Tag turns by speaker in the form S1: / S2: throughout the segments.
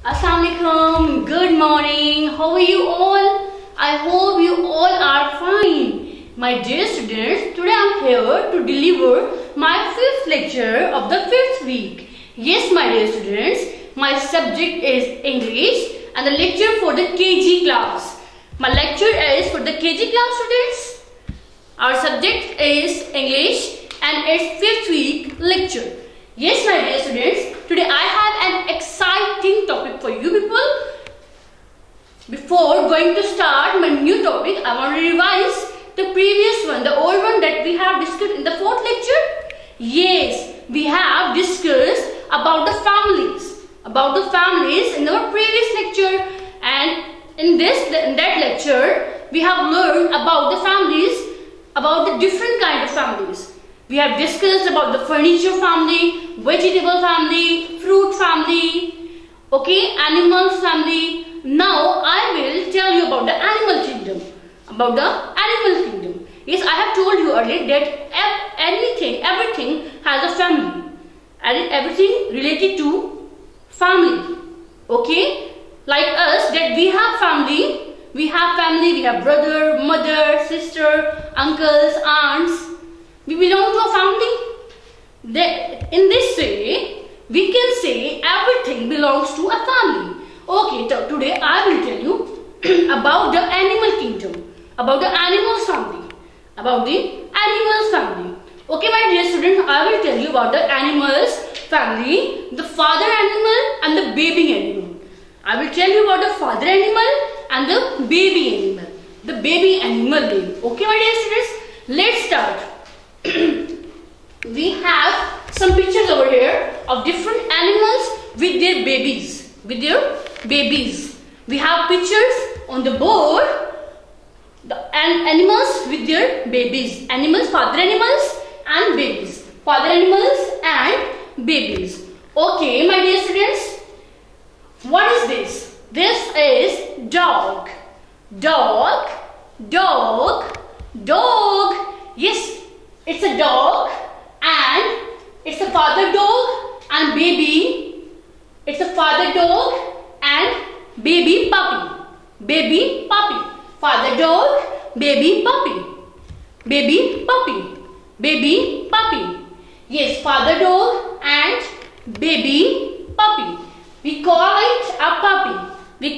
S1: Assalamualaikum, good morning. How are you all? I hope you all are fine. My dear students, today I am here to deliver my 5th lecture of the 5th week. Yes, my dear students, my subject is English and the lecture for the KG class. My lecture is for the KG class students. Our subject is English and it's 5th week lecture. Yes, my dear students, today I have an exciting topic for you people. Before going to start my new topic, I want to revise the previous one, the old one that we have discussed in the 4th lecture. Yes, we have discussed about the families in our previous lecture, and in that lecture we have learned about the families, about the different kind of families. We have discussed about the furniture family, vegetable family, fruit family, okay, animals family. Now I will tell you about the animal kingdom. Yes, I have told you earlier that everything has a family. Everything related to family. Okay, like us, that we have family. We have brother, mother, sister, uncles, aunts. We belong to a family. In this way, we can say everything belongs to a family. Okay, so today I will tell you about the animal kingdom, about the animals family, Okay, my dear students, I will tell you about the animals family, the father animal and the baby animal. I will tell you about the father animal and the baby animal. The baby animal name. Okay, my dear students, let's start. We have some pictures over here of different animals with their babies. We have pictures on the board. Animals with their babies. Father animals and babies. Okay, my dear students, what is this? This is dog. Yes, it's a dog and it's a father dog and baby. It's a father dog and baby puppy. Father dog, baby puppy. Yes, father dog and baby puppy. We call it a puppy. We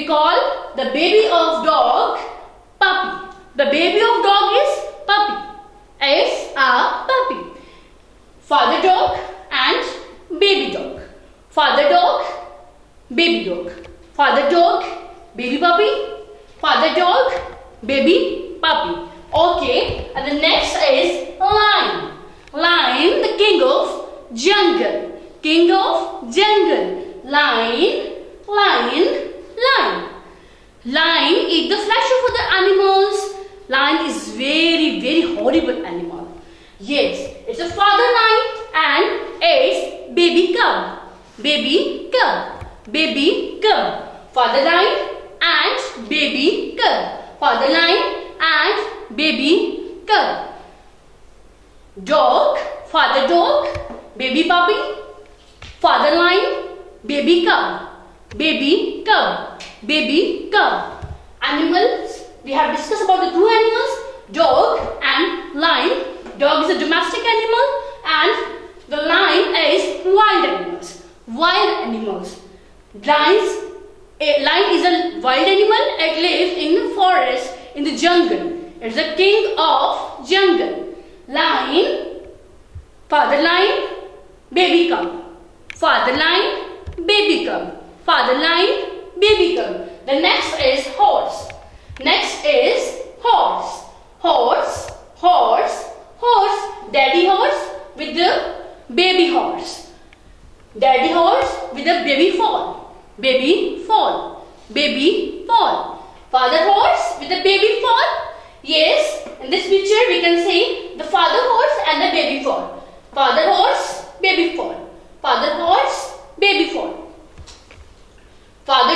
S1: call the baby of dog puppy. The baby of dog is puppy. It's a puppy. Father dog and baby dog. Father dog, baby dog. Father dog, baby puppy. Father dog, baby puppy. Okay, and the next is lion. Lion, the king of jungle. Lion eat the flesh of other animals. Lion is very horrible animal. Yes, it's a father lion and it's baby cub. Father lion and baby cub. Dog, father dog, baby puppy. Father lion, baby cub. Animals, we have discussed about the two animals, dog and lion. Dog is a domestic animal and the lion is wild animals. Lion is a wild animal. It lives in the forest, in the jungle. It's the king of jungle. Lion, father lion, baby cub. Father lion, baby cub. The next is horse. Daddy horse with the baby horse. Daddy horse with the baby fall. Father horse with the baby fall. Yes, in this picture we can see the father horse and the baby fall. Father horse, baby fall. Father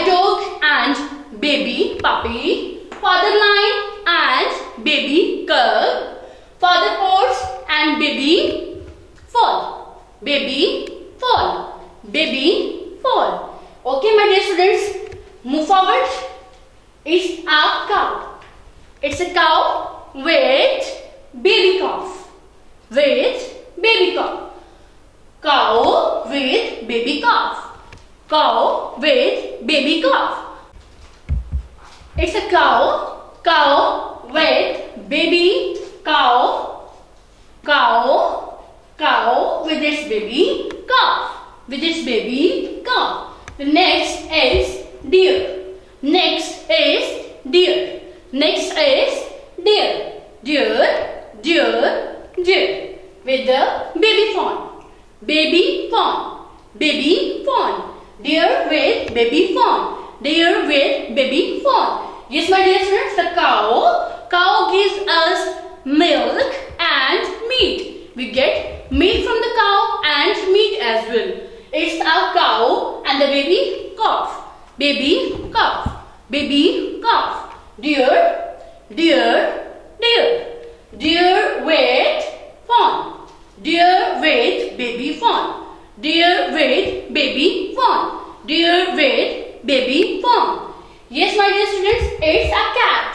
S1: dog and baby puppy. Father lion and baby cub. Father horse and baby fall. fall. Okay, my dear students, move forward. It's a cow. It's a cow with baby calf. With baby calf. Cow with baby calf. Cow with baby calf. It's a cow. Cow with baby cow. Cow. Cow with its baby calf. With its baby calf. The next is deer. Next is deer. Next is deer. Deer. Deer. Deer. With the baby fawn. Baby fawn. Baby fawn. Deer with baby fawn. Deer with baby fawn. Yes, my dear students, the cow. Cow gives us milk and meat. We get milk from the cow and meat as well. It's a cow and the baby calf. Baby calf. Baby calf. Deer. Deer. Deer. Deer with fawn. Deer with baby fawn. Deer with baby fawn. Deer with baby fawn. Yes, my dear students, it's a cat.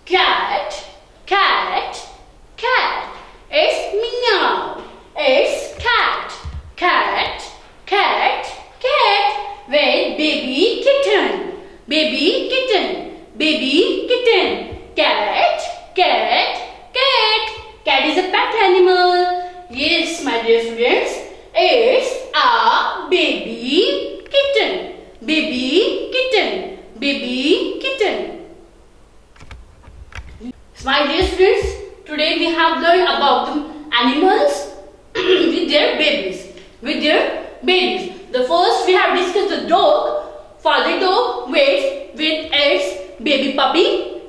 S1: Cat. Cat. Cat. It's meow. It's cat. Cat. Cat. Cat. With baby kitten. Baby kitten. Baby kitten. Cat. Cat. Cat. Cat is a pet animal. Yes, my dear students, it's a baby kitten. Baby kitten. Baby kitten. My dear students, today we have learned about the animals with their babies. With their babies. The first we have discussed the dog. Father dog with its baby puppy.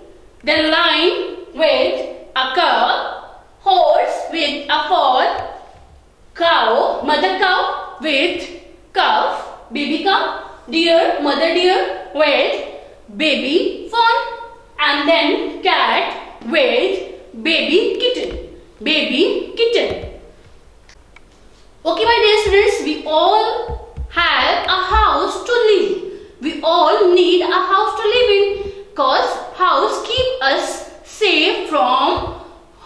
S1: Then lion with a cub. Horse with a fawn. Cow, mother cow with calf, baby calf. Deer, mother deer with baby fawn. And then cat with baby kitten. Baby kitten. Okay, my dear students, we all have a house to live. We all need a house to live in, because house keep us safe from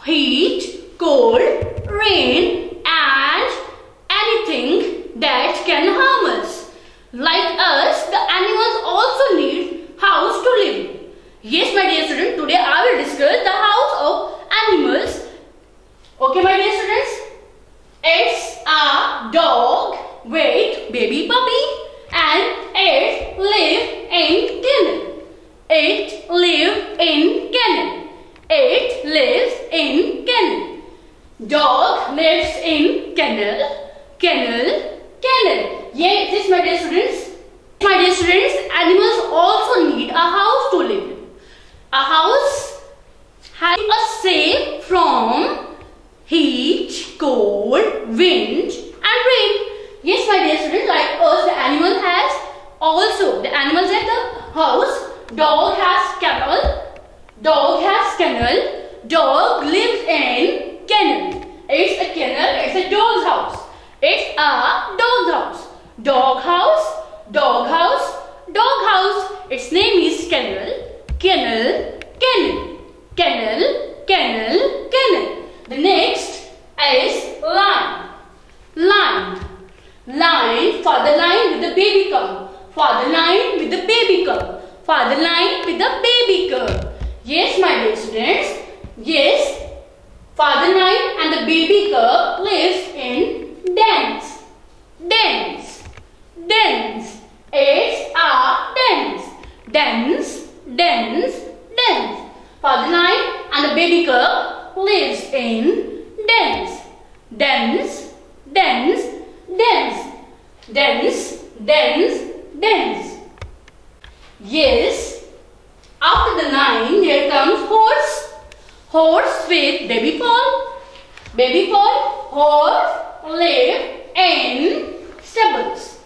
S1: heat, cold, rain and anything that can harm us. Like us, the animals also need house to live in. Yes, my dear students, today I will discuss the house of animals. Okay, my dear students, it's a dog with baby puppy and it lives in kennel. It lives in kennel. It lives in kennel. Dog lives in kennel. Kennel. Kennel. Yes, my dear students. My dear students, animals also need a house to live in. A house has us safe from heat, cold, wind and rain. Yes, my dear students, like us, the animal has also, the animals at the house. Dog has kennel. Dog has kennel. Dog lives in kennel. It's a kennel. It's a dog's house. It's a dog's house. Dog house. Dog house. Dog house. Its name is kennel. Kennel. Kennel. Kennel. Kennel. Kennel. The next is lion. Lion. Lion. Father lion with the baby cub. Father lion with the baby cub. Father lion with the baby cub. Yes, my dear students. Yes. Father lion and the baby cub lives in dens. Dens. Dens. It's a dens. Dens. Dens. Dens. Father lion and the baby cub lives in dens. Dens. Dens. Dens. Dens. Dens. Dens. Yes. After the lion, here comes horse. Horse with baby fawn. Baby fawn. Horse live in stables.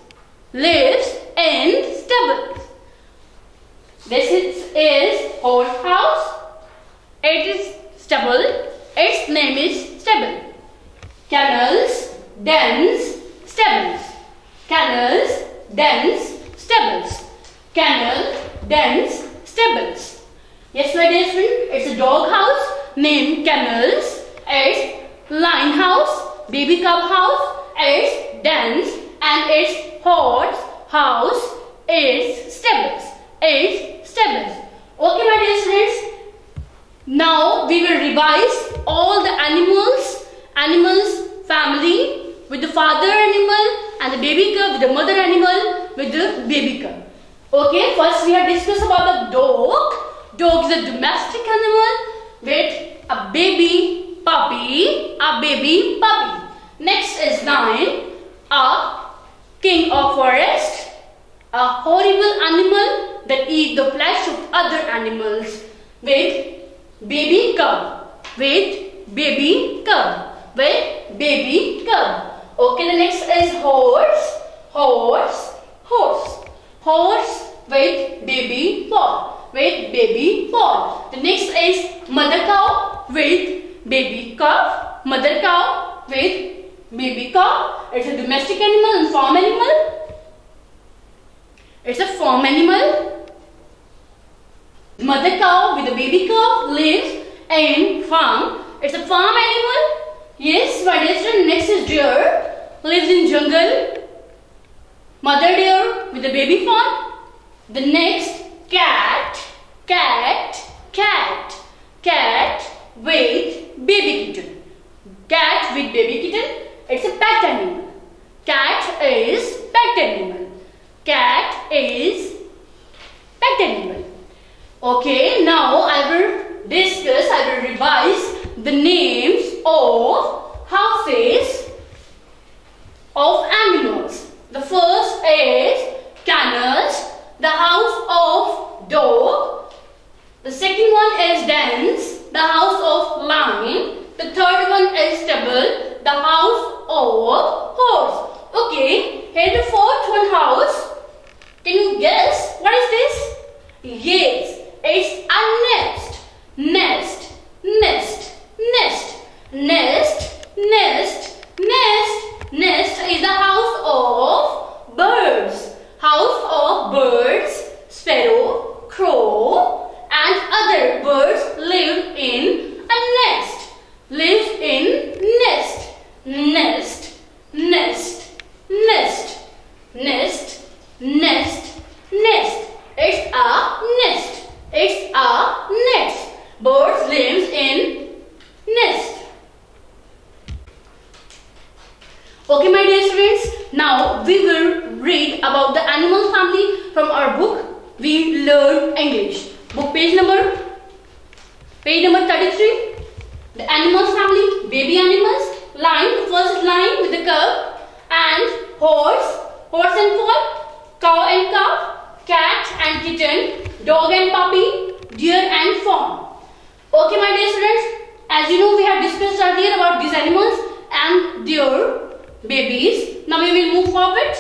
S1: Lives in stables. This is horse house. It is stable. Its name is stable. Kennels, dens, stables. Kennels, dens, stables. Kennel, dens, stables. Yes, my dear student, it's a dog house named kennels. It's lion house, baby cub house, it's dens, and it's horse house, it's stables. It's stables. Okay, my dear students. Now we will revise all the animals family with the father animal and the baby cub with the mother animal with the baby cub. Okay, first we have discussed about the dog. Dog is a domestic animal with a baby puppy. Next is lion, a king of forest, a horrible animal that eat the flesh of other animals, with baby cub. Okay, the next is horse with baby fawn. The next is mother cow with baby calf. It's a domestic animal and farm animal. It's a farm animal. Mother cow with a baby calf lives in farm. It's a farm animal. Yes, my dear student. Next is deer, lives in jungle. Mother deer with a baby fawn. The next, cat with baby kitten. It's a pet animal. Cat is pet animal. Okay, now I will revise the names of houses of animals. The first is kennels, the house of dog. The second one is dens, the house of lion. The third one is stable, the house of horse. Okay, here the fourth one house. Can you guess what is this? Yes, it's a nest. Nest is the house of birds. Sparrow, crow, and other birds live in a nest. It's a nest. Birds lives in nest. Okay, my dear students, now we will read about the animal family from our book We Learn English. Book page number 33. The animals family, baby animals, lion, first is lion with the cub, and horse and foal, cow and calf, cat and kitten, dog and puppy, deer and fawn. Okay, my dear students, as you know, we have discussed earlier about these animals and their babies. Now we will move forward.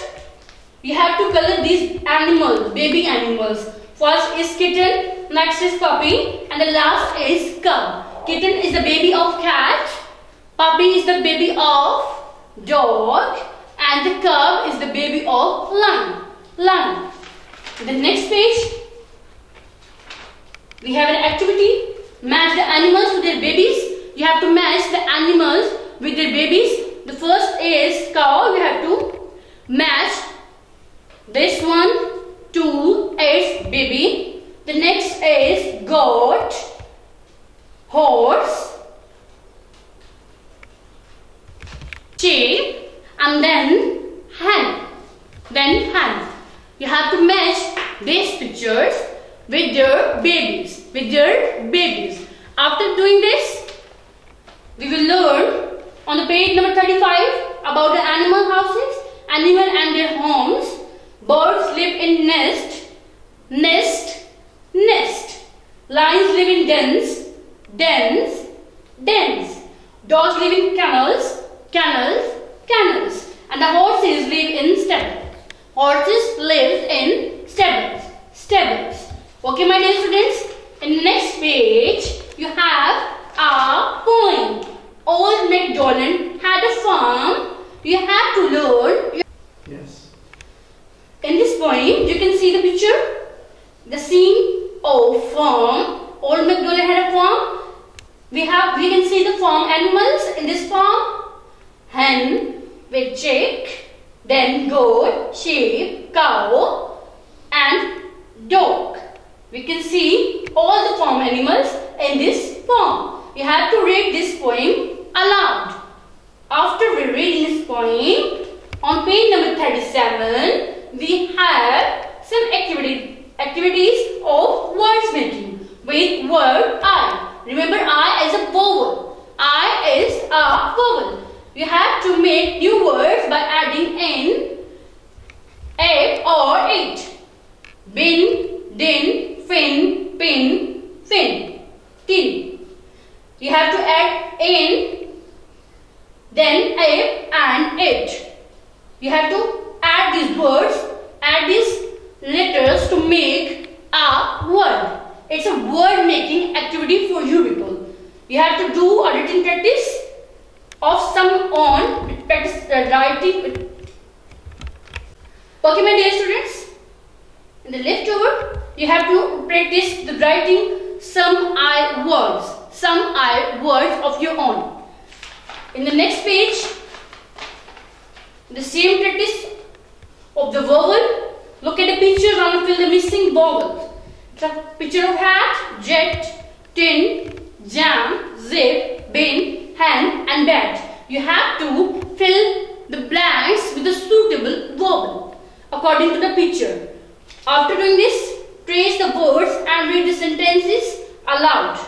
S1: We have to color these animals, baby animals. First is kitten, next is puppy, and the last is cub. Kitten is the baby of cat, puppy is the baby of dog, and the cub is the baby of lion. The next page, we have an activity. Match the animals to their babies. You have to match the animals with their babies. The first is cow. You have to match this one to its baby. The next is goat, horse, sheep, and then hen. You have to match these pictures with their babies. After doing this, we will learn on the page number 35 about the animal houses, animal and their homes. Birds live in nest. Lions live in dens. Dogs live in kennels. And the horses live in stables. Horses live in stables. Okay, my dear students, in the next page, you have a poem. Old MacDonald had a farm. You have to learn.
S2: Yes.
S1: In poem, you can see the picture, the scene of farm. Old MacDonald had a farm. We can see the farm animals in this farm. Hen with chick, then goat, sheep, cow and dog. We can see all the farm animals in this farm. You have to read this poem aloud. After we read this poem, on page number 37, we have some activities of words making with word I. Remember, I is a vowel. I is a vowel. You have to make new words by adding in, a or it. Bin, din, fin, pin, fin, tin. You have to add in, then a and it. You have to add these words, add these letters to make a word. It's a word making activity for you people. You have to do a written practice of some on practice writing. Okay, my dear students, in the leftover you have to practice the writing some I words of your own. In the next page, the same practice of the vowel. Look at the pictures and fill the missing vowels. It's a picture of hat, jet, tin, jam, zip, bin, hen and bat. You have to fill the blanks with a suitable vowel according to the picture. After doing this, trace the words and read the sentences aloud.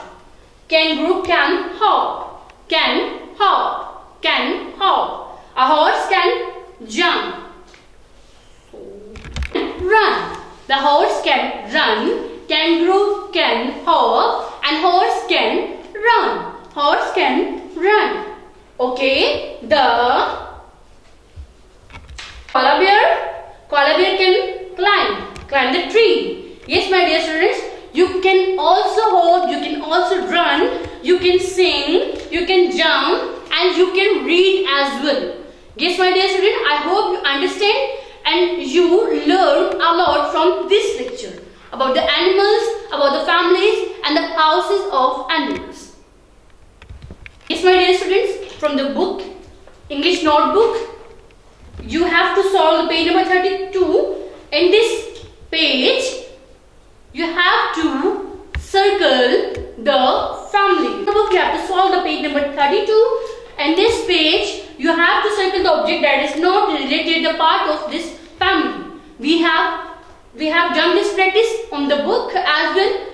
S1: Kangaroo can hop, can hop, can hop. A horse can jump, run. The horse can run, kangaroo can hop and horse can run. Horse can run. Okay, the koala bear can climb the tree. Yes, my dear students, you can also hop, you can also run, you can sing, you can jump and you can read as well. Yes, my dear students, I hope you understand and you learn a lot from this lecture about the animals, about the families and the houses of animals. Yes, my dear students, from the book, English notebook, you have to solve the page number 32. In this page, you have to circle the family. In the book, you have to solve the page number 32. In this page, you have to circle the object that is not related to the part of this family. We have done this practice on the book as well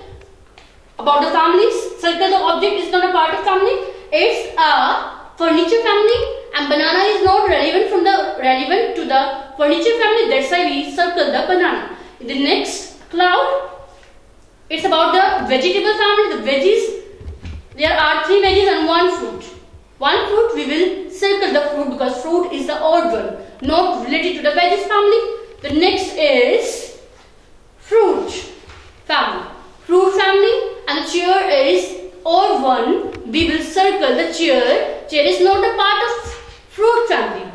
S1: about the families. Circle the object is not a part of family. It's a furniture family and banana is not relevant to the furniture family. That's why we circle the banana. In the next cloud, it's about the vegetable family. The veggies, there are 3 veggies and 1 fruit. 1 fruit, we will circle the fruit because fruit is the odd one, not related to the veggies family. The next is fruit family. Fruit family and the chair is odd one. We will circle the chair. Chair is not a part of fruit family.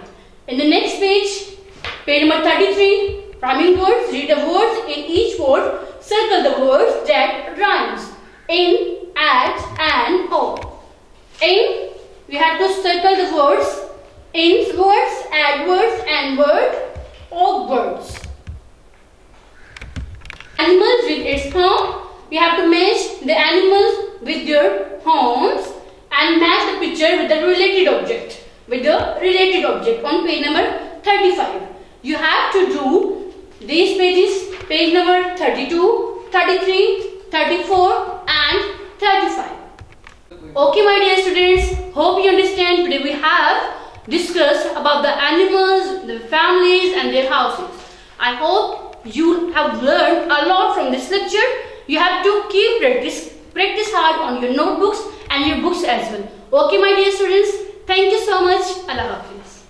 S1: In the next page, page number 33, rhyming words. Read the words in each word. Circle the words that rhymes. In, at, and, o. In, we have to circle the words. In words, add words, and word, o words. Animals with its home. We have to match the animals with their homes and match the picture with the related object. On page number 35. You have to do these pages, page number 32, 33, 34 and 35. Okay, my dear students, hope you understand. Today we have discussed about the animals, the families and their houses. I hope you have learned a lot from this lecture. You have to keep practice hard on your notebooks and your books as well. Okay, my dear students, thank you so much. Allah Hafiz.